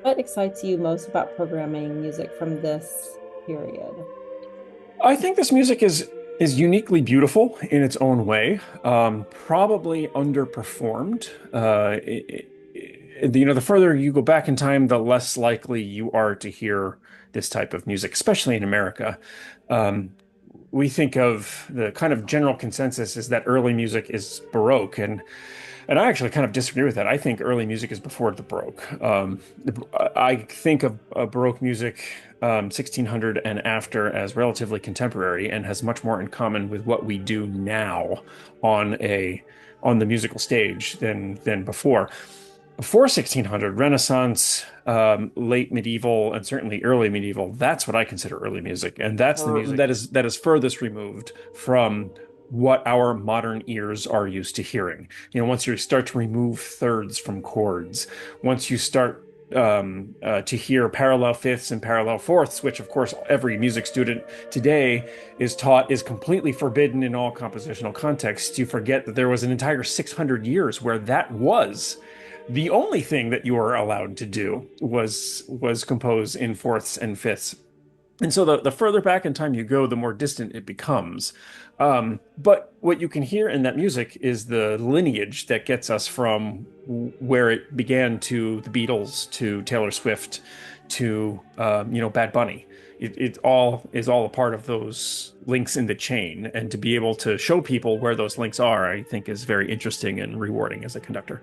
What excites you most about programming music from this period? I think this music is uniquely beautiful in its own way. Probably underperformed. The further you go back in time, the less likely you are to hear this type of music, especially in America. Um, we think of the kind of general consensus is that early music is Baroque, and I actually kind of disagree with that. I think early music is before the Baroque. I think of Baroque music, 1600 and after, as relatively contemporary and has much more in common with what we do now on a on the musical stage than before. Before 1600, Renaissance, late medieval, and certainly early medieval, that's what I consider early music, and that's the music that is furthest removed from what our modern ears are used to hearing. Once you start to remove thirds from chords, once you start to hear parallel fifths and parallel fourths, which of course every music student today is taught is completely forbidden in all compositional contexts, you forget that there was an entire 600 years where that was the only thing that you were allowed to do was compose in fourths and fifths. And so the further back in time you go, the more distant it becomes. But what you can hear in that music is the lineage that gets us from where it began to the Beatles, to Taylor Swift, to Bad Bunny. It all is all a part of those links in the chain, and to be able to show people where those links are, I think, is very interesting and rewarding as a conductor.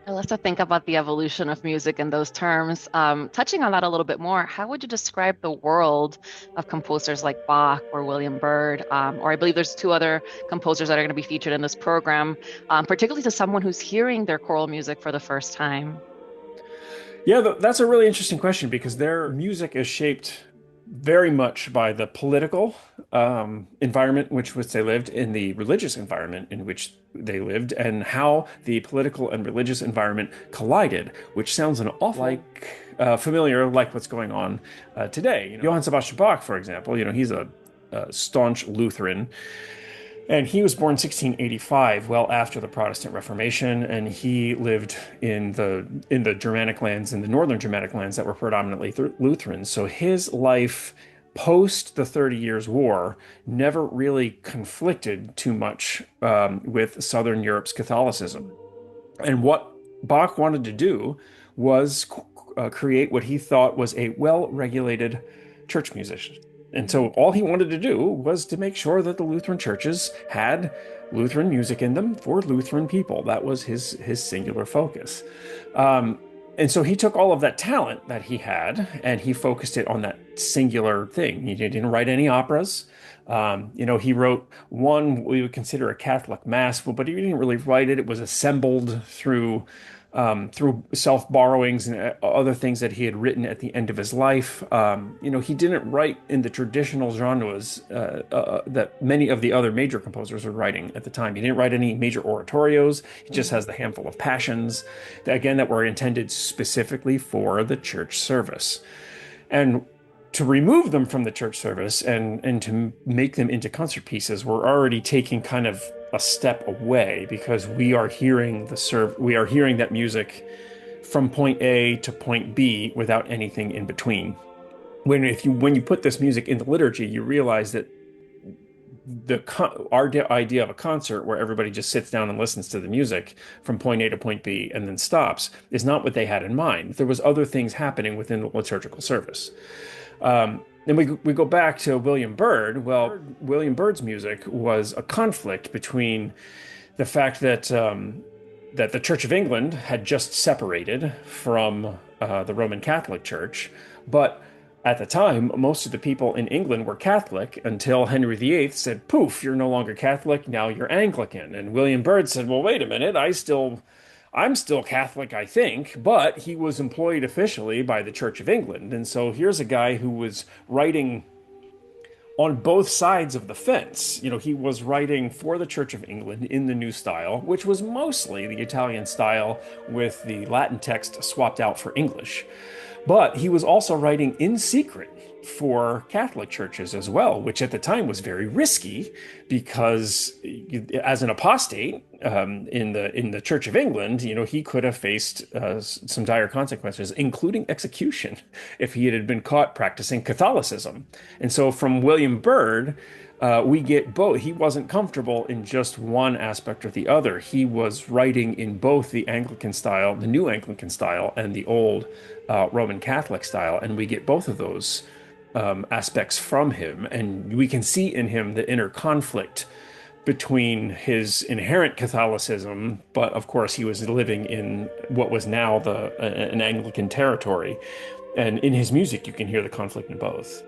I love to think about the evolution of music in those terms. Touching on that a little bit more, how would you describe the world of composers like Bach or William Byrd? Or I believe there's two other composers that are going to be featured in this program, particularly to someone who's hearing their choral music for the first time. Yeah, that's a really interesting question because their music is shaped very much by the political environment in which they lived, in the religious environment in which they lived, and how the political and religious environment collided, which sounds an awful like familiar, like what's going on today. Johann Sebastian Bach, for example, he's a staunch Lutheran. And he was born 1685, well after the Protestant Reformation, and he lived in the Germanic lands, in the northern Germanic lands that were predominantly Lutheran. So his life post the 30 Years' War never really conflicted too much with Southern Europe's Catholicism. And what Bach wanted to do was create what he thought was a well-regulated church musician. And so all he wanted to do was to make sure that the Lutheran churches had Lutheran music in them for Lutheran people. That was his singular focus. And so he took all of that talent that he had and he focused it on that singular thing. He didn't write any operas. He wrote one we would consider a Catholic mass, but he didn't really write it. It was assembled through self-borrowings and other things that he had written at the end of his life. He didn't write in the traditional genres that many of the other major composers were writing at the time. He didn't write any major oratorios. He just has the handful of passions, that were intended specifically for the church service. And to remove them from the church service and to make them into concert pieces, we're already taking kind of a step away because we are hearing that music from point A to point B without anything in between. When you put this music in the liturgy, you realize that our idea of a concert where everybody just sits down and listens to the music from point A to point B and then stops is not what they had in mind. There was other things happening within the liturgical service. And we go back to William Byrd. Well, William Byrd's music was a conflict between the fact that the Church of England had just separated from the Roman Catholic Church, but at the time, most of the people in England were Catholic until Henry VIII said, "Poof, you're no longer Catholic, now you're Anglican." And William Byrd said, "Well, wait a minute, I'm still Catholic, I think," but he was employed officially by the Church of England. And so here's a guy who was writing on both sides of the fence. He was writing for the Church of England in the new style, which was mostly the Italian style with the Latin text swapped out for English. But he was also writing in secret for Catholic churches as well, which at the time was very risky because as an apostate, in the Church of England, he could have faced some dire consequences, including execution, if he had been caught practicing Catholicism. And so from William Byrd, we get both. He wasn't comfortable in just one aspect or the other. He was writing in both the Anglican style, the New Anglican style, and the old Roman Catholic style, and we get both of those aspects from him, and we can see in him the inner conflict between his inherent Catholicism, but of course he was living in what was now an Anglican territory. And in his music, you can hear the conflict in both.